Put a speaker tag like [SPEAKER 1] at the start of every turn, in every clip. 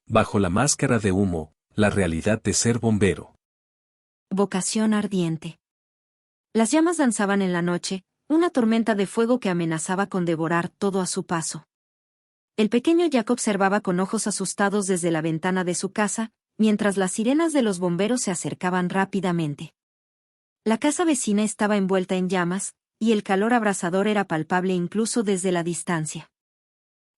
[SPEAKER 1] Bajo la máscara de humo, la realidad de ser bombero.
[SPEAKER 2] Vocación ardiente. Las llamas danzaban en la noche, una tormenta de fuego que amenazaba con devorar todo a su paso. El pequeño Jack observaba con ojos asustados desde la ventana de su casa, mientras las sirenas de los bomberos se acercaban rápidamente. La casa vecina estaba envuelta en llamas, y el calor abrasador era palpable incluso desde la distancia.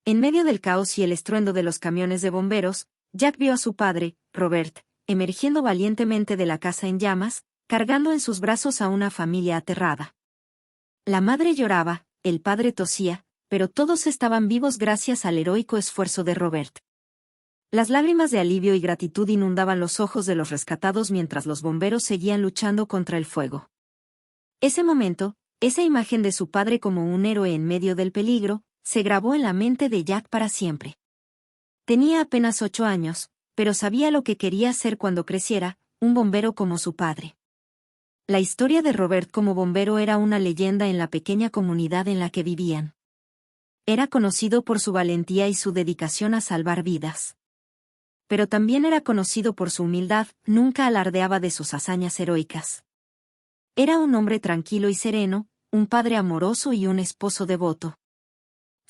[SPEAKER 2] En medio del caos y el estruendo de los camiones de bomberos, Jack vio a su padre, Robert, emergiendo valientemente de la casa en llamas, cargando en sus brazos a una familia aterrada. La madre lloraba, el padre tosía, pero todos estaban vivos gracias al heroico esfuerzo de Robert. Las lágrimas de alivio y gratitud inundaban los ojos de los rescatados mientras los bomberos seguían luchando contra el fuego. Ese momento, esa imagen de su padre como un héroe en medio del peligro, se grabó en la mente de Jack para siempre. Tenía apenas 8 años, pero sabía lo que quería ser cuando creciera, un bombero como su padre. La historia de Robert como bombero era una leyenda en la pequeña comunidad en la que vivían. Era conocido por su valentía y su dedicación a salvar vidas. Pero también era conocido por su humildad, nunca alardeaba de sus hazañas heroicas. Era un hombre tranquilo y sereno, un padre amoroso y un esposo devoto.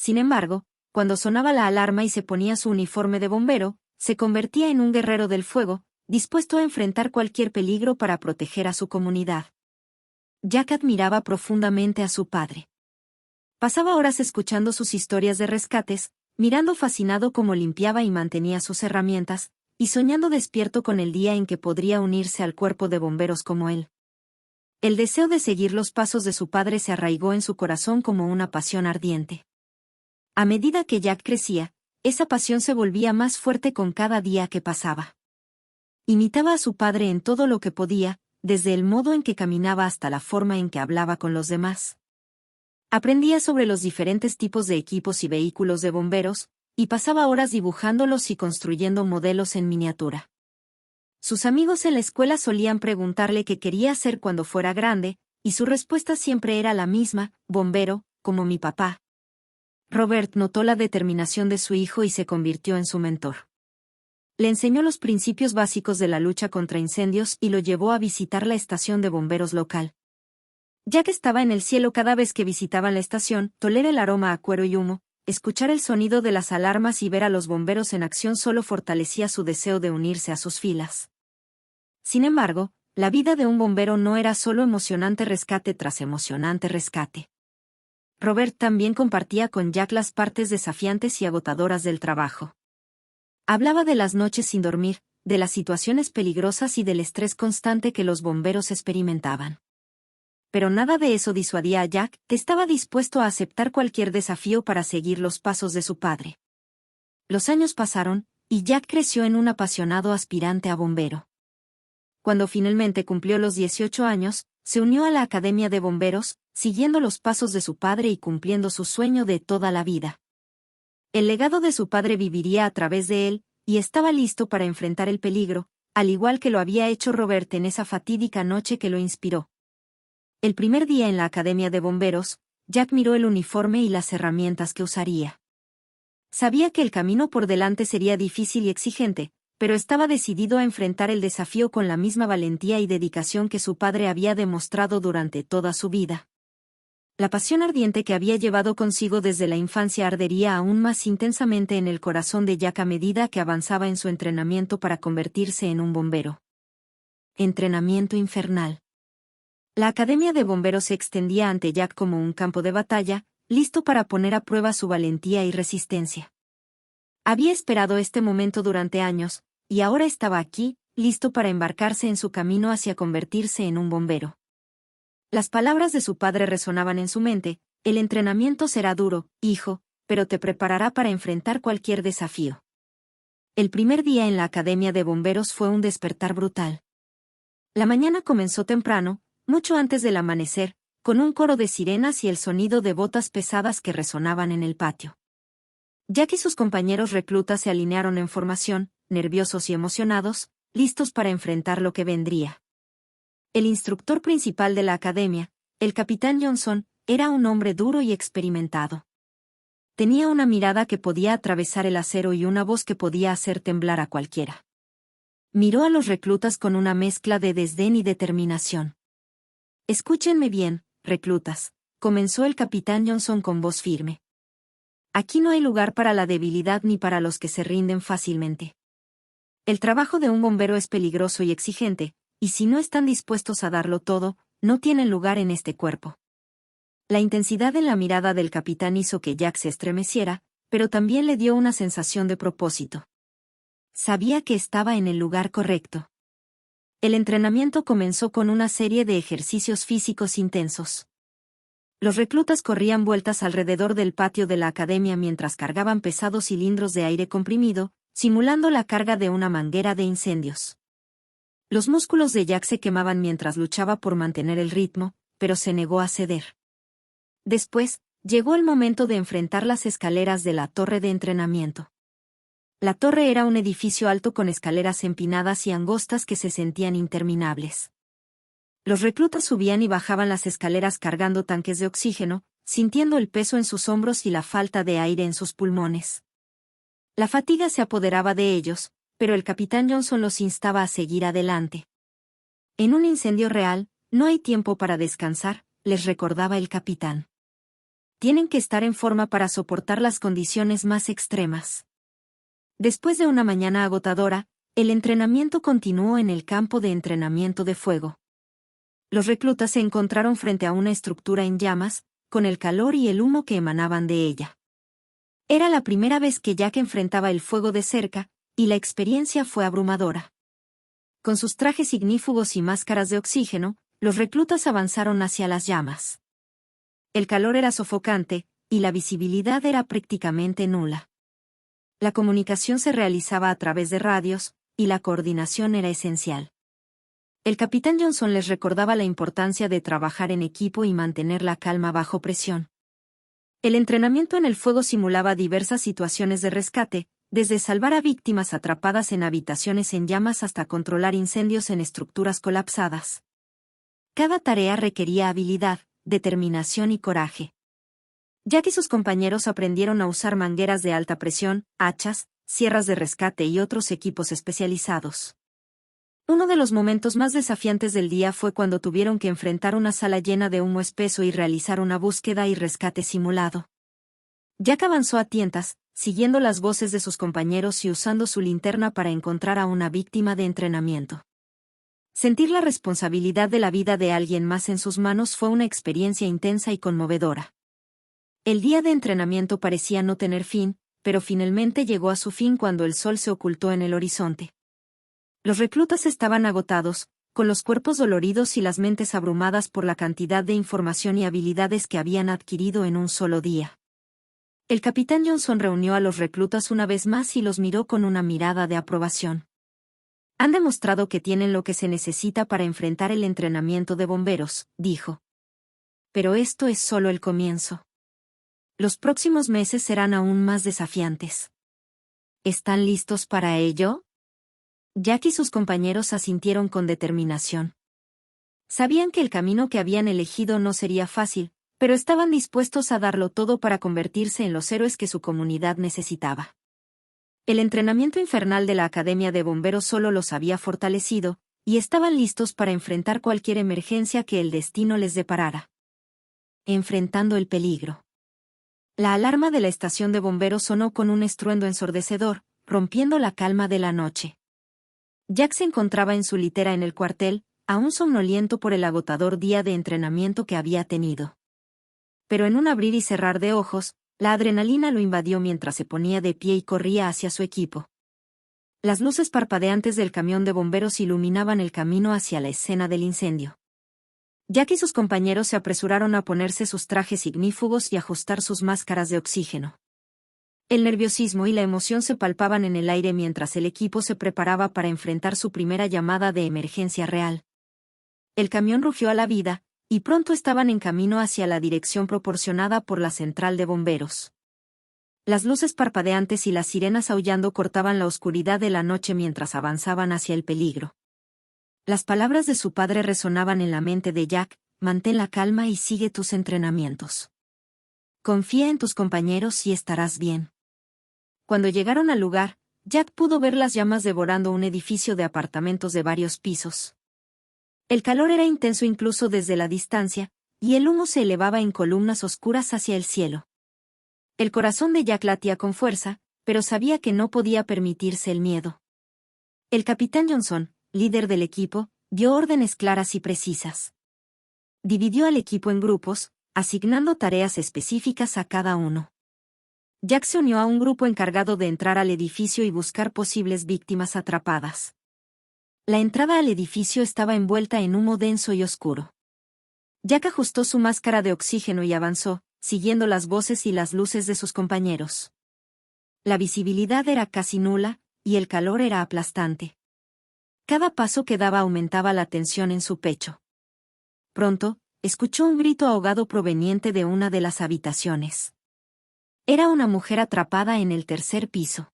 [SPEAKER 2] Sin embargo, cuando sonaba la alarma y se ponía su uniforme de bombero, se convertía en un guerrero del fuego, dispuesto a enfrentar cualquier peligro para proteger a su comunidad. Jack admiraba profundamente a su padre. Pasaba horas escuchando sus historias de rescates, mirando fascinado cómo limpiaba y mantenía sus herramientas, y soñando despierto con el día en que podría unirse al cuerpo de bomberos como él. El deseo de seguir los pasos de su padre se arraigó en su corazón como una pasión ardiente. A medida que Jack crecía, esa pasión se volvía más fuerte con cada día que pasaba. Imitaba a su padre en todo lo que podía, desde el modo en que caminaba hasta la forma en que hablaba con los demás. Aprendía sobre los diferentes tipos de equipos y vehículos de bomberos, y pasaba horas dibujándolos y construyendo modelos en miniatura. Sus amigos en la escuela solían preguntarle qué quería hacer cuando fuera grande, y su respuesta siempre era la misma: bombero, como mi papá. Robert notó la determinación de su hijo y se convirtió en su mentor. Le enseñó los principios básicos de la lucha contra incendios y lo llevó a visitar la estación de bomberos local. Ya que estaba en el cielo cada vez que visitaban la estación, toler el aroma a cuero y humo, escuchar el sonido de las alarmas y ver a los bomberos en acción solo fortalecía su deseo de unirse a sus filas. Sin embargo, la vida de un bombero no era solo emocionante rescate tras emocionante rescate. Robert también compartía con Jack las partes desafiantes y agotadoras del trabajo. Hablaba de las noches sin dormir, de las situaciones peligrosas y del estrés constante que los bomberos experimentaban. Pero nada de eso disuadía a Jack, que estaba dispuesto a aceptar cualquier desafío para seguir los pasos de su padre. Los años pasaron, y Jack creció en un apasionado aspirante a bombero. Cuando finalmente cumplió los 18 años, se unió a la Academia de Bomberos, siguiendo los pasos de su padre y cumpliendo su sueño de toda la vida. El legado de su padre viviría a través de él, y estaba listo para enfrentar el peligro, al igual que lo había hecho Robert en esa fatídica noche que lo inspiró. El primer día en la Academia de Bomberos, Jack miró el uniforme y las herramientas que usaría. Sabía que el camino por delante sería difícil y exigente, pero estaba decidido a enfrentar el desafío con la misma valentía y dedicación que su padre había demostrado durante toda su vida. La pasión ardiente que había llevado consigo desde la infancia ardería aún más intensamente en el corazón de Jack a medida que avanzaba en su entrenamiento para convertirse en un bombero. Entrenamiento infernal. La Academia de Bomberos se extendía ante Jack como un campo de batalla, listo para poner a prueba su valentía y resistencia. Había esperado este momento durante años, y ahora estaba aquí, listo para embarcarse en su camino hacia convertirse en un bombero. Las palabras de su padre resonaban en su mente: el entrenamiento será duro, hijo, pero te preparará para enfrentar cualquier desafío. El primer día en la Academia de Bomberos fue un despertar brutal. La mañana comenzó temprano, mucho antes del amanecer, con un coro de sirenas y el sonido de botas pesadas que resonaban en el patio. Jack y sus compañeros reclutas se alinearon en formación, nerviosos y emocionados, listos para enfrentar lo que vendría. El instructor principal de la academia, el capitán Johnson, era un hombre duro y experimentado. tenía una mirada que podía atravesar el acero y una voz que podía hacer temblar a cualquiera. Miró a los reclutas con una mezcla de desdén y determinación. «Escúchenme bien, reclutas», comenzó el capitán Johnson con voz firme. «Aquí no hay lugar para la debilidad ni para los que se rinden fácilmente. El trabajo de un bombero es peligroso y exigente, y si no están dispuestos a darlo todo, no tienen lugar en este cuerpo». La intensidad en la mirada del capitán hizo que Jack se estremeciera, pero también le dio una sensación de propósito. Sabía que estaba en el lugar correcto. El entrenamiento comenzó con una serie de ejercicios físicos intensos. Los reclutas corrían vueltas alrededor del patio de la academia mientras cargaban pesados cilindros de aire comprimido, simulando la carga de una manguera de incendios. Los músculos de Jack se quemaban mientras luchaba por mantener el ritmo, pero se negó a ceder. Después, llegó el momento de enfrentar las escaleras de la torre de entrenamiento. La torre era un edificio alto con escaleras empinadas y angostas que se sentían interminables. Los reclutas subían y bajaban las escaleras cargando tanques de oxígeno, sintiendo el peso en sus hombros y la falta de aire en sus pulmones. La fatiga se apoderaba de ellos, pero el capitán Johnson los instaba a seguir adelante. «En un incendio real, no hay tiempo para descansar», les recordaba el capitán. «Tienen que estar en forma para soportar las condiciones más extremas». Después de una mañana agotadora, el entrenamiento continuó en el campo de entrenamiento de fuego. Los reclutas se encontraron frente a una estructura en llamas, con el calor y el humo que emanaban de ella. Era la primera vez que Jack enfrentaba el fuego de cerca, y la experiencia fue abrumadora. Con sus trajes ignífugos y máscaras de oxígeno, los reclutas avanzaron hacia las llamas. El calor era sofocante, y la visibilidad era prácticamente nula. La comunicación se realizaba a través de radios, y la coordinación era esencial. El capitán Johnson les recordaba la importancia de trabajar en equipo y mantener la calma bajo presión. El entrenamiento en el fuego simulaba diversas situaciones de rescate, desde salvar a víctimas atrapadas en habitaciones en llamas hasta controlar incendios en estructuras colapsadas. Cada tarea requería habilidad, determinación y coraje. Jack y sus compañeros aprendieron a usar mangueras de alta presión, hachas, sierras de rescate y otros equipos especializados. Uno de los momentos más desafiantes del día fue cuando tuvieron que enfrentar una sala llena de humo espeso y realizar una búsqueda y rescate simulado. Jack avanzó a tientas, siguiendo las voces de sus compañeros y usando su linterna para encontrar a una víctima de entrenamiento. Sentir la responsabilidad de la vida de alguien más en sus manos fue una experiencia intensa y conmovedora. El día de entrenamiento parecía no tener fin, pero finalmente llegó a su fin cuando el sol se ocultó en el horizonte. Los reclutas estaban agotados, con los cuerpos doloridos y las mentes abrumadas por la cantidad de información y habilidades que habían adquirido en un solo día. El capitán Johnson reunió a los reclutas una vez más y los miró con una mirada de aprobación. «Han demostrado que tienen lo que se necesita para enfrentar el entrenamiento de bomberos», dijo. «Pero esto es solo el comienzo. Los próximos meses serán aún más desafiantes. ¿Están listos para ello?» Jack y sus compañeros asintieron con determinación. Sabían que el camino que habían elegido no sería fácil, pero estaban dispuestos a darlo todo para convertirse en los héroes que su comunidad necesitaba. El entrenamiento infernal de la Academia de Bomberos solo los había fortalecido, y estaban listos para enfrentar cualquier emergencia que el destino les deparara. Enfrentando el peligro. La alarma de la estación de bomberos sonó con un estruendo ensordecedor, rompiendo la calma de la noche. Jack se encontraba en su litera en el cuartel, aún somnoliento por el agotador día de entrenamiento que había tenido. Pero en un abrir y cerrar de ojos, la adrenalina lo invadió mientras se ponía de pie y corría hacia su equipo. Las luces parpadeantes del camión de bomberos iluminaban el camino hacia la escena del incendio. Jack y sus compañeros se apresuraron a ponerse sus trajes ignífugos y ajustar sus máscaras de oxígeno. El nerviosismo y la emoción se palpaban en el aire mientras el equipo se preparaba para enfrentar su primera llamada de emergencia real. El camión rugió a la vida, y pronto estaban en camino hacia la dirección proporcionada por la central de bomberos. Las luces parpadeantes y las sirenas aullando cortaban la oscuridad de la noche mientras avanzaban hacia el peligro. Las palabras de su padre resonaban en la mente de Jack: «Mantén la calma y sigue tus entrenamientos». Confía en tus compañeros y estarás bien. Cuando llegaron al lugar, Jack pudo ver las llamas devorando un edificio de apartamentos de varios pisos. El calor era intenso incluso desde la distancia, y el humo se elevaba en columnas oscuras hacia el cielo. El corazón de Jack latía con fuerza, pero sabía que no podía permitirse el miedo. El capitán Johnson, líder del equipo, dio órdenes claras y precisas. Dividió al equipo en grupos, asignando tareas específicas a cada uno. Jack se unió a un grupo encargado de entrar al edificio y buscar posibles víctimas atrapadas. La entrada al edificio estaba envuelta en humo denso y oscuro. Jack ajustó su máscara de oxígeno y avanzó, siguiendo las voces y las luces de sus compañeros. La visibilidad era casi nula, y el calor era aplastante. Cada paso que daba aumentaba la tensión en su pecho. Pronto, escuchó un grito ahogado proveniente de una de las habitaciones. Era una mujer atrapada en el tercer piso.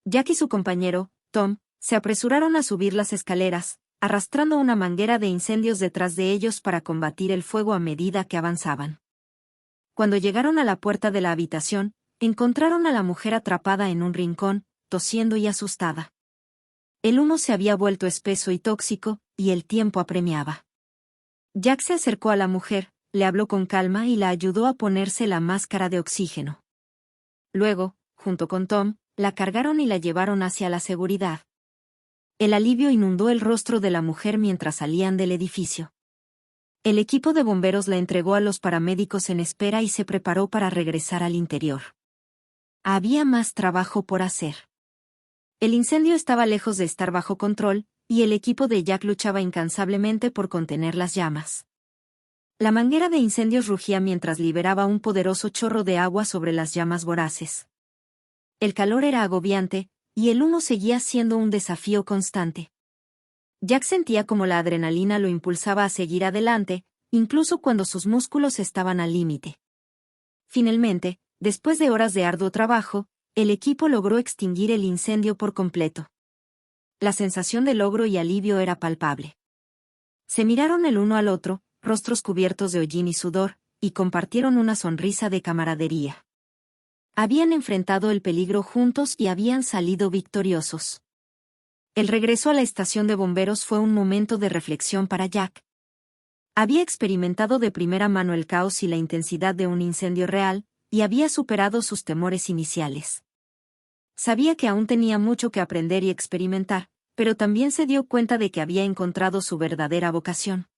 [SPEAKER 2] Jack y su compañero, Tom, se apresuraron a subir las escaleras, arrastrando una manguera de incendios detrás de ellos para combatir el fuego a medida que avanzaban. Cuando llegaron a la puerta de la habitación, encontraron a la mujer atrapada en un rincón, tosiendo y asustada. El humo se había vuelto espeso y tóxico, y el tiempo apremiaba. Jack se acercó a la mujer, le habló con calma y la ayudó a ponerse la máscara de oxígeno. Luego, junto con Tom, la cargaron y la llevaron hacia la seguridad. El alivio inundó el rostro de la mujer mientras salían del edificio. El equipo de bomberos la entregó a los paramédicos en espera y se preparó para regresar al interior. Había más trabajo por hacer. El incendio estaba lejos de estar bajo control, y el equipo de Jack luchaba incansablemente por contener las llamas. La manguera de incendios rugía mientras liberaba un poderoso chorro de agua sobre las llamas voraces. El calor era agobiante, y el humo seguía siendo un desafío constante. Jack sentía como la adrenalina lo impulsaba a seguir adelante, incluso cuando sus músculos estaban al límite. Finalmente, después de horas de arduo trabajo, el equipo logró extinguir el incendio por completo. La sensación de logro y alivio era palpable. Se miraron el uno al otro, rostros cubiertos de hollín y sudor, y compartieron una sonrisa de camaradería. Habían enfrentado el peligro juntos y habían salido victoriosos. El regreso a la estación de bomberos fue un momento de reflexión para Jack. Había experimentado de primera mano el caos y la intensidad de un incendio real, y había superado sus temores iniciales. Sabía que aún tenía mucho que aprender y experimentar, pero también se dio cuenta de que había encontrado su verdadera vocación.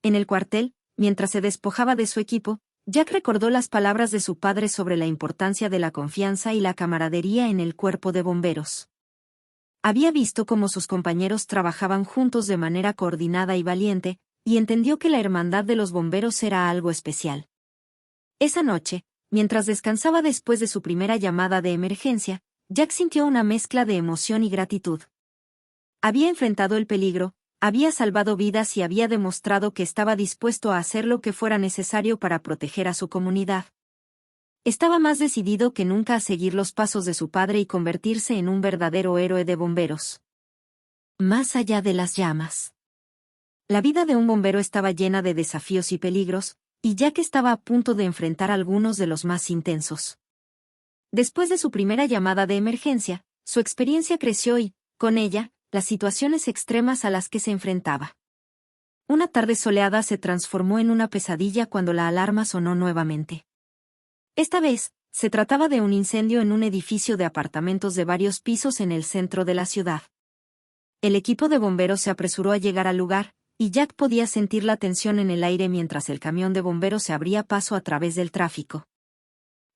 [SPEAKER 2] En el cuartel, mientras se despojaba de su equipo, Jack recordó las palabras de su padre sobre la importancia de la confianza y la camaradería en el cuerpo de bomberos. Había visto cómo sus compañeros trabajaban juntos de manera coordinada y valiente, y entendió que la hermandad de los bomberos era algo especial. Esa noche, mientras descansaba después de su primera llamada de emergencia, Jack sintió una mezcla de emoción y gratitud. Había enfrentado el peligro, había salvado vidas y había demostrado que estaba dispuesto a hacer lo que fuera necesario para proteger a su comunidad. Estaba más decidido que nunca a seguir los pasos de su padre y convertirse en un verdadero héroe de bomberos. Más allá de las llamas. La vida de un bombero estaba llena de desafíos y peligros, y Jack estaba a punto de enfrentar algunos de los más intensos. Después de su primera llamada de emergencia, su experiencia creció y, con ella, las situaciones extremas a las que se enfrentaba. Una tarde soleada se transformó en una pesadilla cuando la alarma sonó nuevamente. Esta vez, se trataba de un incendio en un edificio de apartamentos de varios pisos en el centro de la ciudad. El equipo de bomberos se apresuró a llegar al lugar, y Jack podía sentir la tensión en el aire mientras el camión de bomberos se abría paso a través del tráfico.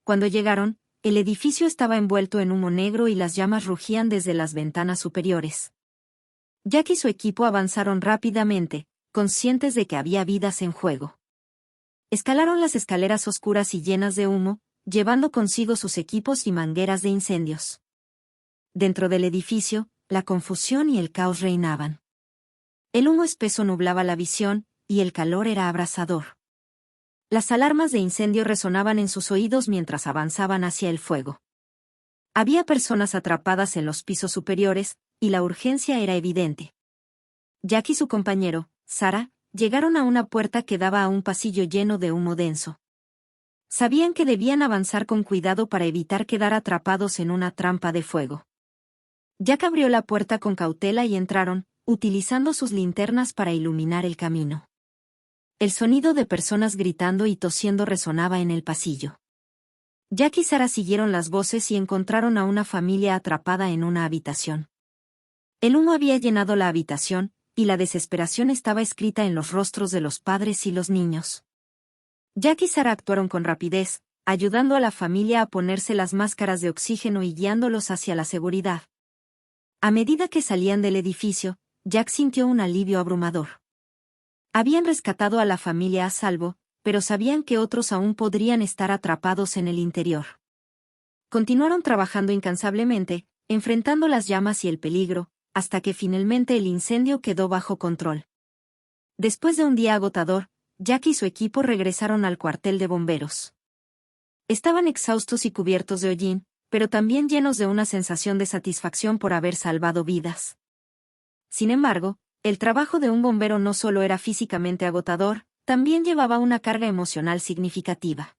[SPEAKER 2] Cuando llegaron, el edificio estaba envuelto en humo negro y las llamas rugían desde las ventanas superiores. Jack y su equipo avanzaron rápidamente, conscientes de que había vidas en juego. Escalaron las escaleras oscuras y llenas de humo, llevando consigo sus equipos y mangueras de incendios. Dentro del edificio, la confusión y el caos reinaban. El humo espeso nublaba la visión, y el calor era abrasador. Las alarmas de incendio resonaban en sus oídos mientras avanzaban hacia el fuego. Había personas atrapadas en los pisos superiores, y la urgencia era evidente. Jack y su compañero, Sarah, llegaron a una puerta que daba a un pasillo lleno de humo denso. Sabían que debían avanzar con cuidado para evitar quedar atrapados en una trampa de fuego. Jack abrió la puerta con cautela y entraron, utilizando sus linternas para iluminar el camino. El sonido de personas gritando y tosiendo resonaba en el pasillo. Jack y Sarah siguieron las voces y encontraron a una familia atrapada en una habitación. El humo había llenado la habitación, y la desesperación estaba escrita en los rostros de los padres y los niños. Jack y Sarah actuaron con rapidez, ayudando a la familia a ponerse las máscaras de oxígeno y guiándolos hacia la seguridad. A medida que salían del edificio, Jack sintió un alivio abrumador. Habían rescatado a la familia a salvo, pero sabían que otros aún podrían estar atrapados en el interior. Continuaron trabajando incansablemente, enfrentando las llamas y el peligro, hasta que finalmente el incendio quedó bajo control. Después de un día agotador, Jack y su equipo regresaron al cuartel de bomberos. Estaban exhaustos y cubiertos de hollín, pero también llenos de una sensación de satisfacción por haber salvado vidas. Sin embargo, el trabajo de un bombero no solo era físicamente agotador, también llevaba una carga emocional significativa.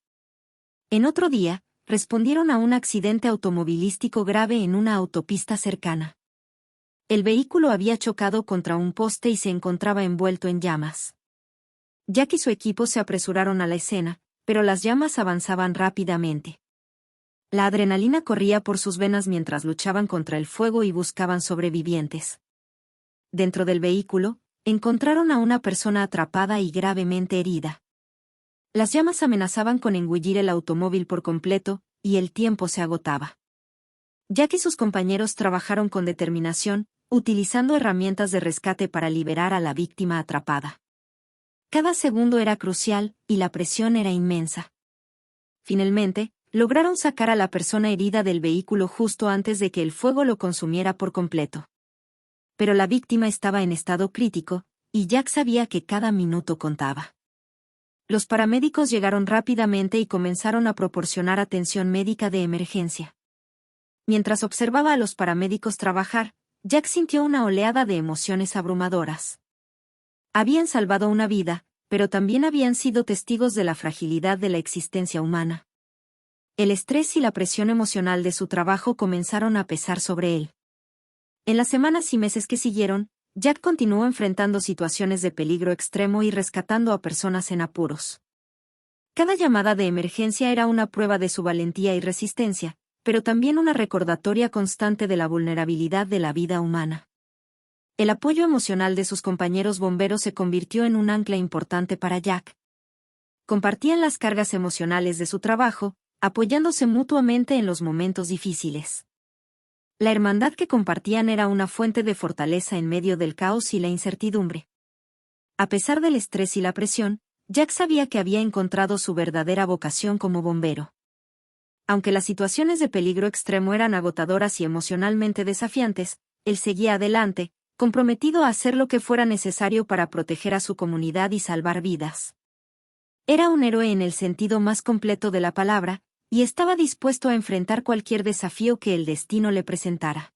[SPEAKER 2] En otro día, respondieron a un accidente automovilístico grave en una autopista cercana. El vehículo había chocado contra un poste y se encontraba envuelto en llamas. Jack y su equipo se apresuraron a la escena, pero las llamas avanzaban rápidamente. La adrenalina corría por sus venas mientras luchaban contra el fuego y buscaban sobrevivientes. Dentro del vehículo, encontraron a una persona atrapada y gravemente herida. Las llamas amenazaban con engullir el automóvil por completo, y el tiempo se agotaba. Jack y sus compañeros trabajaron con determinación, utilizando herramientas de rescate para liberar a la víctima atrapada. Cada segundo era crucial, y la presión era inmensa. Finalmente, lograron sacar a la persona herida del vehículo justo antes de que el fuego lo consumiera por completo. Pero la víctima estaba en estado crítico, y Jack sabía que cada minuto contaba. Los paramédicos llegaron rápidamente y comenzaron a proporcionar atención médica de emergencia. Mientras observaba a los paramédicos trabajar, Jack sintió una oleada de emociones abrumadoras. Habían salvado una vida, pero también habían sido testigos de la fragilidad de la existencia humana. El estrés y la presión emocional de su trabajo comenzaron a pesar sobre él. En las semanas y meses que siguieron, Jack continuó enfrentando situaciones de peligro extremo y rescatando a personas en apuros. Cada llamada de emergencia era una prueba de su valentía y resistencia, pero también una recordatoria constante de la vulnerabilidad de la vida humana. El apoyo emocional de sus compañeros bomberos se convirtió en un ancla importante para Jack. Compartían las cargas emocionales de su trabajo, apoyándose mutuamente en los momentos difíciles. La hermandad que compartían era una fuente de fortaleza en medio del caos y la incertidumbre. A pesar del estrés y la presión, Jack sabía que había encontrado su verdadera vocación como bombero. Aunque las situaciones de peligro extremo eran agotadoras y emocionalmente desafiantes, él seguía adelante, comprometido a hacer lo que fuera necesario para proteger a su comunidad y salvar vidas. Era un héroe en el sentido más completo de la palabra, y estaba dispuesto a enfrentar cualquier desafío que el destino le presentara.